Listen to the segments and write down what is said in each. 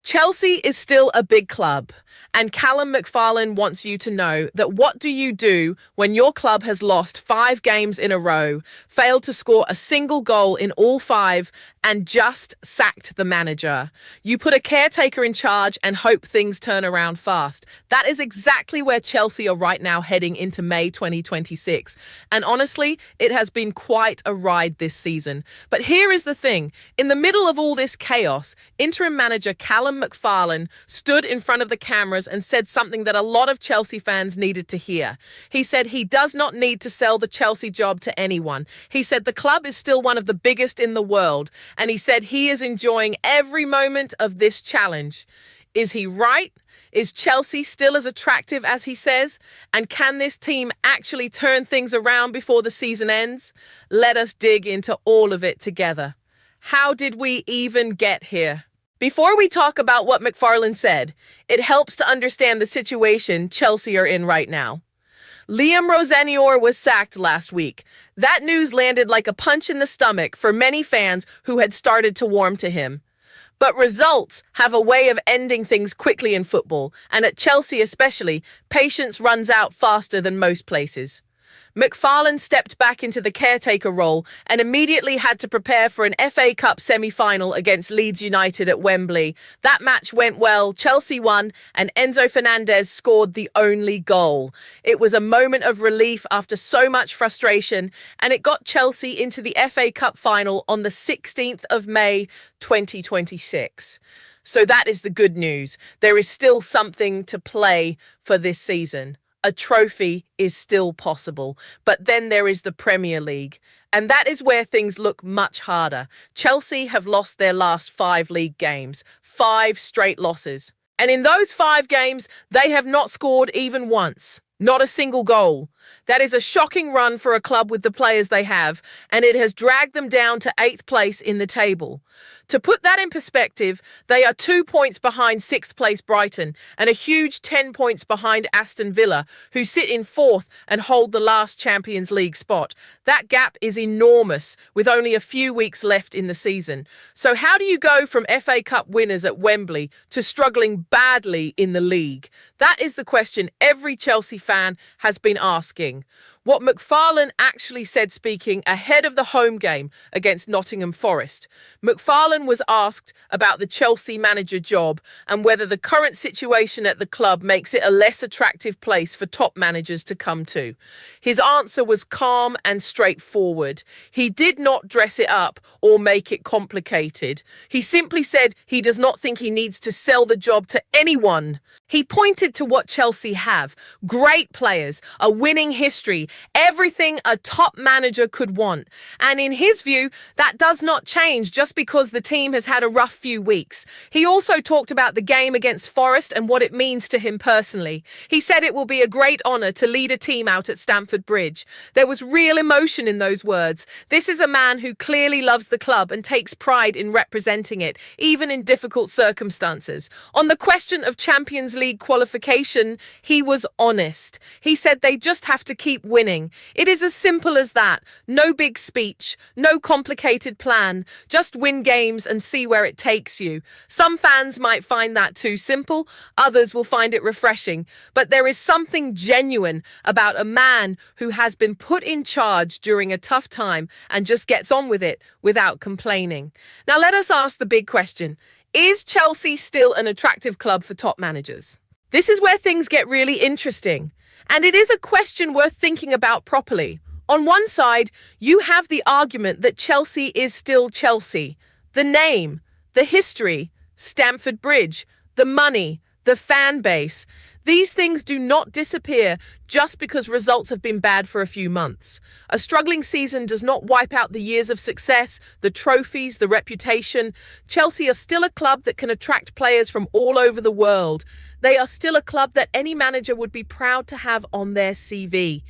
Chelsea is still a big club, and Calum McFarlane wants you to know that what do you do when your club has lost 5 games in a row, failed to score a single goal in all 5, and just sacked the manager? You put a caretaker in charge and hope things turn around fast. That is exactly where Chelsea are right now heading into May 2026. And honestly, it has been quite a ride this season. But here is the thing. In the middle of all this chaos, interim manager Calum McFarlane stood in front of the cameras and said something that a lot of Chelsea fans needed to hear. He said he does not need to sell the Chelsea job to anyone. He said the club is still one of the biggest in the world, and he said he is enjoying every moment of this challenge. Is he right? Is Chelsea still as attractive as he says? And can this team actually turn things around before the season ends? Let us dig into all of it together. How did we even get here? Before we talk about what McFarlane said, it helps to understand the situation Chelsea are in right now. Liam Rosenior was sacked last week. That news landed like a punch in the stomach for many fans who had started to warm to him. But results have a way of ending things quickly in football, and at Chelsea especially, patience runs out faster than most places. McFarlane stepped back into the caretaker role and immediately had to prepare for an FA Cup semi-final against Leeds United at Wembley. That match went well, Chelsea won, and Enzo Fernandez scored the only goal. It was a moment of relief after so much frustration, and it got Chelsea into the FA Cup final on the 16th of May 2026. So that is the good news. There is still something to play for this season. A trophy is still possible. But then there is the Premier League. And that is where things look much harder. Chelsea have lost their last 5 league games. 5 straight losses. And in those 5 games, they have not scored even once. Not a single goal. That is a shocking run for a club with the players they have, and it has dragged them down to 8th place in the table. To put that in perspective, they are 2 points behind 6th place Brighton and a huge 10 points behind Aston Villa, who sit in 4th and hold the last Champions League spot. That gap is enormous, with only a few weeks left in the season. So how do you go from FA Cup winners at Wembley to struggling badly in the league? That is the question every Chelsea fan has been asking. What McFarlane actually said speaking ahead of the home game against Nottingham Forest. McFarlane was asked about the Chelsea manager job and whether the current situation at the club makes it a less attractive place for top managers to come to. His answer was calm and straightforward. He did not dress it up or make it complicated. He simply said he does not think he needs to sell the job to anyone. He pointed to what Chelsea have. Great players, a winning history, everything a top manager could want. And in his view, that does not change just because the team has had a rough few weeks. He also talked about the game against Forest and what it means to him personally. He said it will be a great honour to lead a team out at Stamford Bridge. There was real emotion in those words. This is a man who clearly loves the club and takes pride in representing it, even in difficult circumstances. On the question of Champions League qualification, he was honest. He said they just have to keep winning. It is as simple as that. No big speech, no complicated plan. Just win games and see where it takes you. Some fans might find that too simple. Others will find it refreshing. But there is something genuine about a man who has been put in charge during a tough time and just gets on with it without complaining. Now let us ask the big question. Is Chelsea still an attractive club for top managers? This is where things get really interesting. And it is a question worth thinking about properly. On one side, you have the argument that Chelsea is still Chelsea. The name, the history, Stamford Bridge, the money, the fan base. These things do not disappear just because results have been bad for a few months. A struggling season does not wipe out the years of success, the trophies, the reputation. Chelsea are still a club that can attract players from all over the world. They are still a club that any manager would be proud to have on their CV.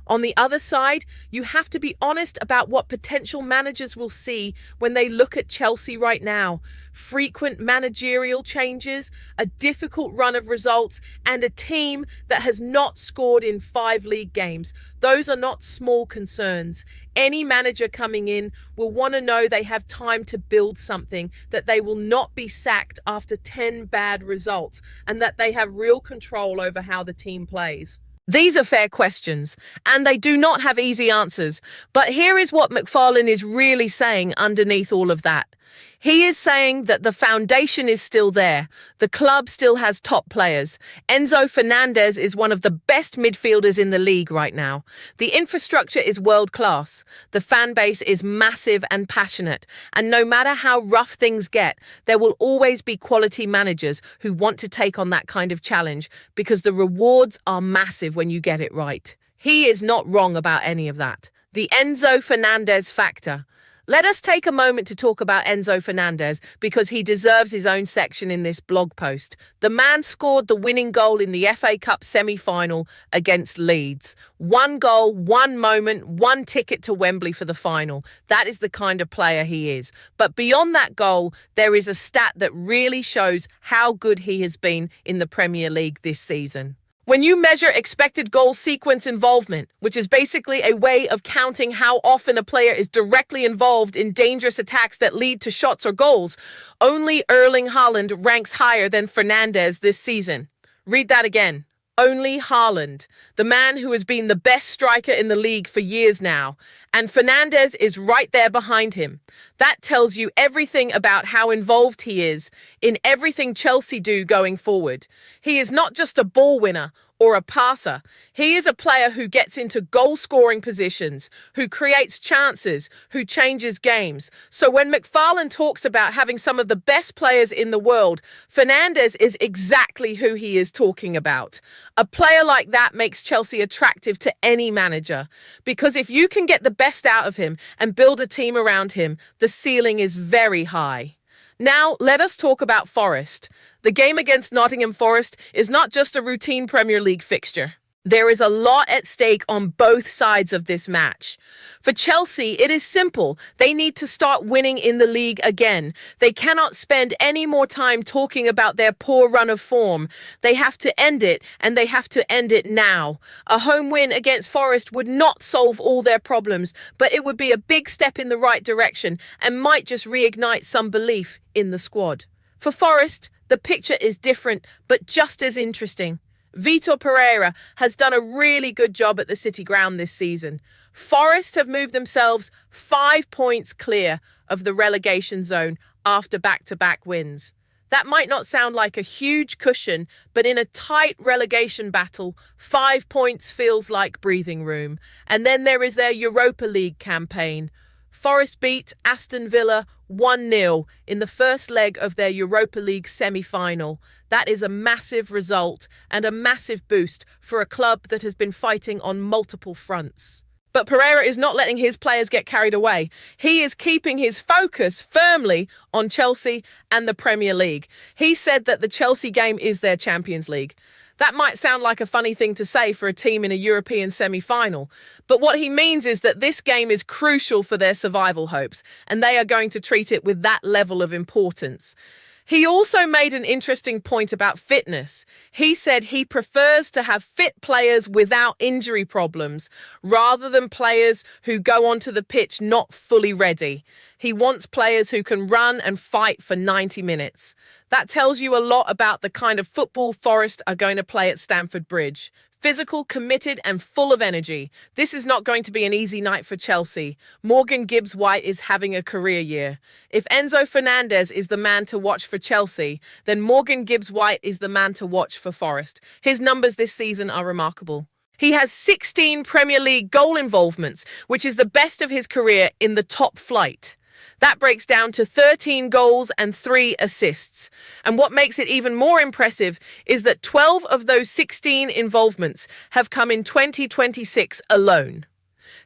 On the other side, you have to be honest about what potential managers will see when they look at Chelsea right now. Frequent managerial changes, a difficult run of results, and a team that has not scored in 5 league games. Those are not small concerns. Any manager coming in will want to know they have time to build something, that they will not be sacked after 10 bad results, and that they have real control over how the team plays. These are fair questions, and they do not have easy answers. But here is what McFarlane is really saying underneath all of that. He is saying that the foundation is still there. The club still has top players. Enzo Fernandez is one of the best midfielders in the league right now. The infrastructure is world class. The fan base is massive and passionate. And no matter how rough things get, there will always be quality managers who want to take on that kind of challenge because the rewards are massive when you get it right. He is not wrong about any of that. The Enzo Fernandez factor. Let us take a moment to talk about Enzo Fernandez because he deserves his own section in this blog post. The man scored the winning goal in the FA Cup semi-final against Leeds. 1 goal, 1 moment, 1 ticket to Wembley for the final. That is the kind of player he is. But beyond that goal, there is a stat that really shows how good he has been in the Premier League this season. When you measure expected goal sequence involvement, which is basically a way of counting how often a player is directly involved in dangerous attacks that lead to shots or goals, only Erling Haaland ranks higher than Fernandez this season. Read that again. Only Haaland, the man who has been the best striker in the league for years now, and Fernandez is right there behind him. That tells you everything about how involved he is in everything Chelsea do going forward. He is not just a ball winner or a passer. He is a player who gets into goal-scoring positions, who creates chances, who changes games. So when McFarlane talks about having some of the best players in the world, Fernandez is exactly who he is talking about. A player like that makes Chelsea attractive to any manager, because if you can get the best out of him and build a team around him, the ceiling is very high. Now, let us talk about Forest. The game against Nottingham Forest is not just a routine Premier League fixture. There is a lot at stake on both sides of this match. For Chelsea, it is simple. They need to start winning in the league again. They cannot spend any more time talking about their poor run of form. They have to end it, and they have to end it now. A home win against Forest would not solve all their problems, but it would be a big step in the right direction and might just reignite some belief in the squad. For Forest, the picture is different, but just as interesting. Vitor Pereira has done a really good job at the City Ground this season. Forest have moved themselves 5 points clear of the relegation zone after back-to-back wins. That might not sound like a huge cushion, but in a tight relegation battle, 5 points feels like breathing room. And then there is their Europa League campaign. Forest beat Aston Villa 1-0 in the first leg of their Europa League semi-final. That is a massive result and a massive boost for a club that has been fighting on multiple fronts. But Pereira is not letting his players get carried away. He is keeping his focus firmly on Chelsea and the Premier League. He said that the Chelsea game is their Champions League. That might sound like a funny thing to say for a team in a European semi-final, but what he means is that this game is crucial for their survival hopes, and they are going to treat it with that level of importance. He also made an interesting point about fitness. He said he prefers to have fit players without injury problems rather than players who go onto the pitch not fully ready. He wants players who can run and fight for 90 minutes. That tells you a lot about the kind of football Forest are going to play at Stamford Bridge. Physical, committed and full of energy. This is not going to be an easy night for Chelsea. Morgan Gibbs-White is having a career year. If Enzo Fernandez is the man to watch for Chelsea, then Morgan Gibbs-White is the man to watch for Forest. His numbers this season are remarkable. He has 16 Premier League goal involvements, which is the best of his career in the top flight. That breaks down to 13 goals and 3 assists. And what makes it even more impressive is that 12 of those 16 involvements have come in 2026 alone.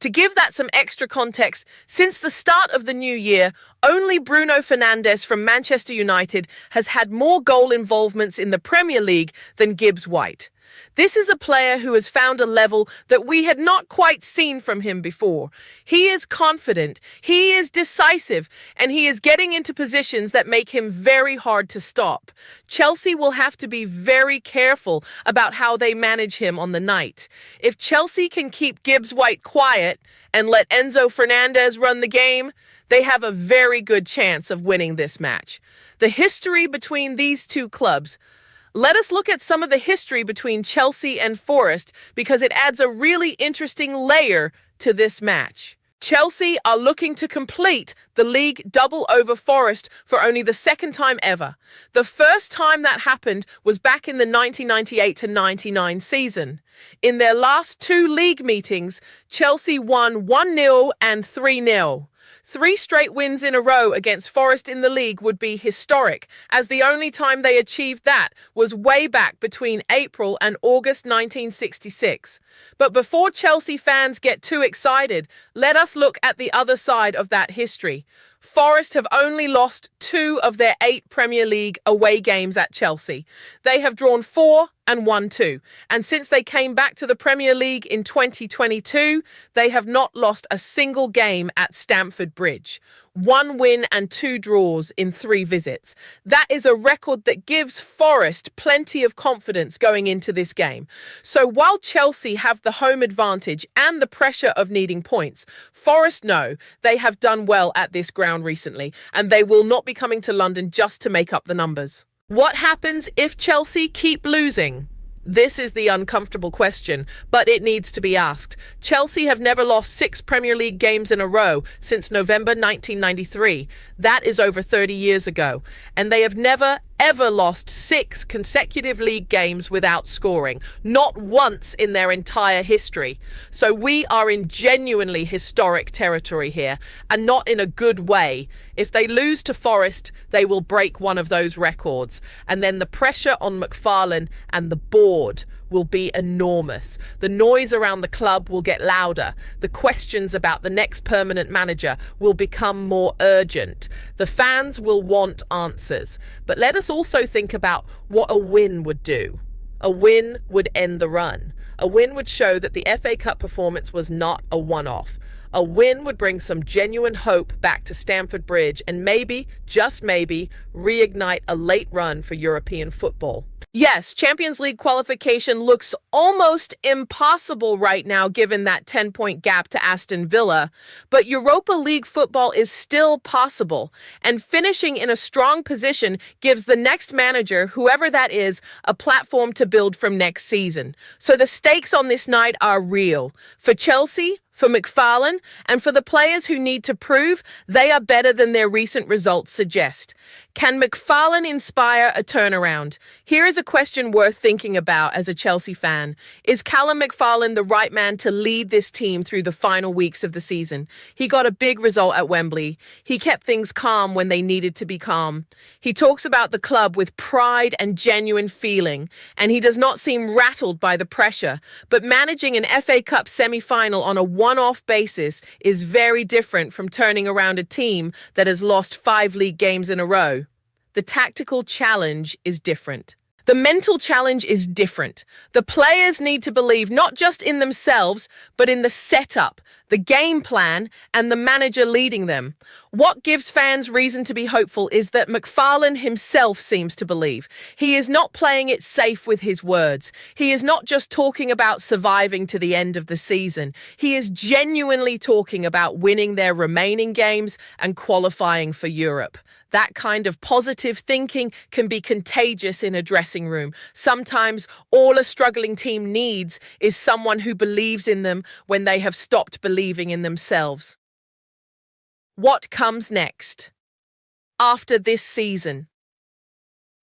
To give that some extra context, since the start of the new year, only Bruno Fernandes from Manchester United has had more goal involvements in the Premier League than Gibbs-White. This is a player who has found a level that we had not quite seen from him before. He is confident, he is decisive, and he is getting into positions that make him very hard to stop. Chelsea will have to be very careful about how they manage him on the night. If Chelsea can keep Gibbs-White quiet and let Enzo Fernandez run the game, they have a very good chance of winning this match. The history between these two clubs. Let us look at some of the history between Chelsea and Forest because it adds a really interesting layer to this match. Chelsea are looking to complete the league double over Forest for only the second time ever. The first time that happened was back in the 1998-99 season. In their last two league meetings, Chelsea won 1-0 and 3-0. 3 straight wins in a row against Forest in the league would be historic, as the only time they achieved that was way back between April and August 1966. But before Chelsea fans get too excited, let us look at the other side of that history. Forest have only lost 2 of their 8 Premier League away games at Chelsea. They have drawn 4 and won 2. And since they came back to the Premier League in 2022, they have not lost a single game at Stamford Bridge. 1 win and 2 draws in 3 visits. That is a record that gives Forest plenty of confidence going into this game. So while Chelsea have the home advantage and the pressure of needing points, Forest know they have done well at this ground recently, and they will not be coming to London just to make up the numbers. What happens if Chelsea keep losing? This is the uncomfortable question, but it needs to be asked. Chelsea have never lost 6 Premier League games in a row since November 1993. That is over 30 years ago. And they have never, ever lost 6 consecutive league games without scoring. Not once in their entire history. So we are in genuinely historic territory here, and not in a good way. If they lose to Forest, they will break one of those records. And then the pressure on McFarlane and the board will be enormous. The noise around the club will get louder. The questions about the next permanent manager will become more urgent. The fans will want answers. But let us also think about what a win would do. A win would end the run. A win would show that the FA Cup performance was not a one-off. A win would bring some genuine hope back to Stamford Bridge and maybe, just maybe, reignite a late run for European football. Yes, Champions League qualification looks almost impossible right now given that 10-point gap to Aston Villa, but Europa League football is still possible, and finishing in a strong position gives the next manager, whoever that is, a platform to build from next season. So the stakes on this night are real. For Chelsea, for McFarlane, and for the players who need to prove they are better than their recent results suggest. Can McFarlane inspire a turnaround? Here is a question worth thinking about as a Chelsea fan. Is Calum McFarlane the right man to lead this team through the final weeks of the season? He got a big result at Wembley. He kept things calm when they needed to be calm. He talks about the club with pride and genuine feeling, and he does not seem rattled by the pressure. But managing an FA Cup semi-final on a one-off basis is very different from turning around a team that has lost 5 league games in a row. The tactical challenge is different. The mental challenge is different. The players need to believe not just in themselves, but in the setup, the game plan, and the manager leading them. What gives fans reason to be hopeful is that McFarlane himself seems to believe. He is not playing it safe with his words. He is not just talking about surviving to the end of the season. He is genuinely talking about winning their remaining games and qualifying for Europe. That kind of positive thinking can be contagious in a dressing room. Sometimes all a struggling team needs is someone who believes in them when they have stopped believing in themselves. What comes next? After this season?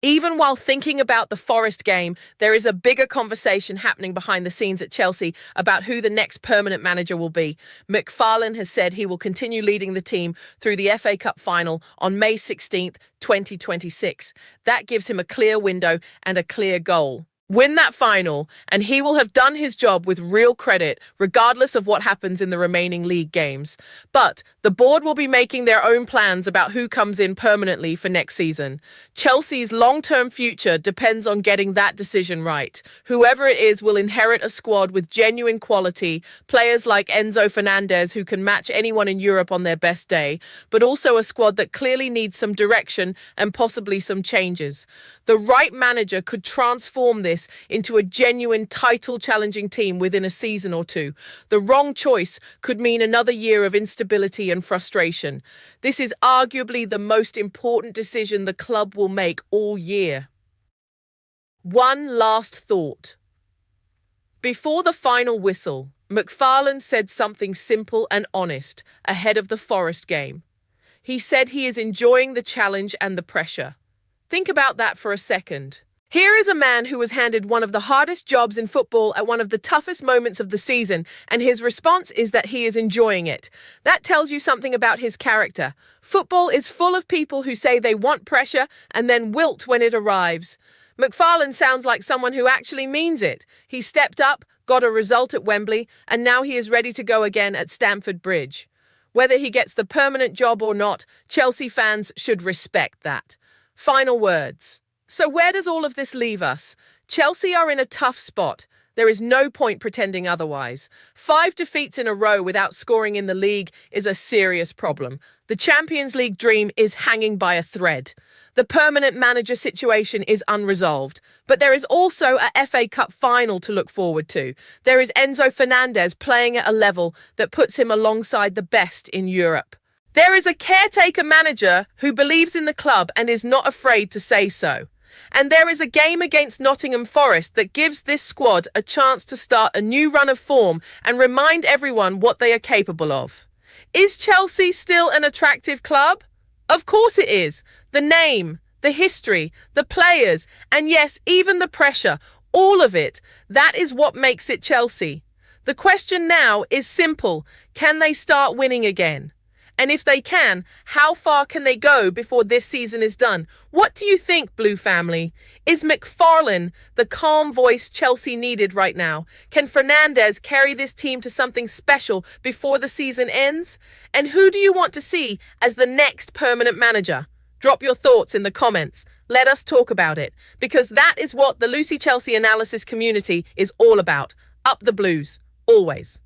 Even while thinking about the Forest game, there is a bigger conversation happening behind the scenes at Chelsea about who the next permanent manager will be. McFarlane has said he will continue leading the team through the FA Cup final on May 16th, 2026. That gives him a clear window and a clear goal. Win that final, and he will have done his job with real credit, regardless of what happens in the remaining league games. But the board will be making their own plans about who comes in permanently for next season. Chelsea's long-term future depends on getting that decision right. Whoever it is will inherit a squad with genuine quality, players like Enzo Fernandez who can match anyone in Europe on their best day, but also a squad that clearly needs some direction and possibly some changes. The right manager could transform this into a genuine title-challenging team within a season or two. The wrong choice could mean another year of instability and frustration. This is arguably the most important decision the club will make all year. One last thought. Before the final whistle, McFarlane said something simple and honest ahead of the Forest game. He said he is enjoying the challenge and the pressure. Think about that for a second. Here is a man who was handed one of the hardest jobs in football at one of the toughest moments of the season, and his response is that he is enjoying it. That tells you something about his character. Football is full of people who say they want pressure and then wilt when it arrives. McFarlane sounds like someone who actually means it. He stepped up, got a result at Wembley, and now he is ready to go again at Stamford Bridge. Whether he gets the permanent job or not, Chelsea fans should respect that. Final words. So where does all of this leave us? Chelsea are in a tough spot. There is no point pretending otherwise. 5 defeats in a row without scoring in the league is a serious problem. The Champions League dream is hanging by a thread. The permanent manager situation is unresolved. But there is also a FA Cup final to look forward to. There is Enzo Fernandez playing at a level that puts him alongside the best in Europe. There is a caretaker manager who believes in the club and is not afraid to say so. And there is a game against Nottingham Forest that gives this squad a chance to start a new run of form and remind everyone what they are capable of. Is Chelsea still an attractive club? Of course it is. The name, the history, the players, and yes, even the pressure, all of it, that is what makes it Chelsea. The question now is simple. Can they start winning again? And if they can, how far can they go before this season is done? What do you think, Blue family? Is McFarlane the calm voice Chelsea needed right now? Can Fernandez carry this team to something special before the season ends? And who do you want to see as the next permanent manager? Drop your thoughts in the comments. Let us talk about it, because that is what the Lucy Chelsea analysis community is all about. Up the Blues, always.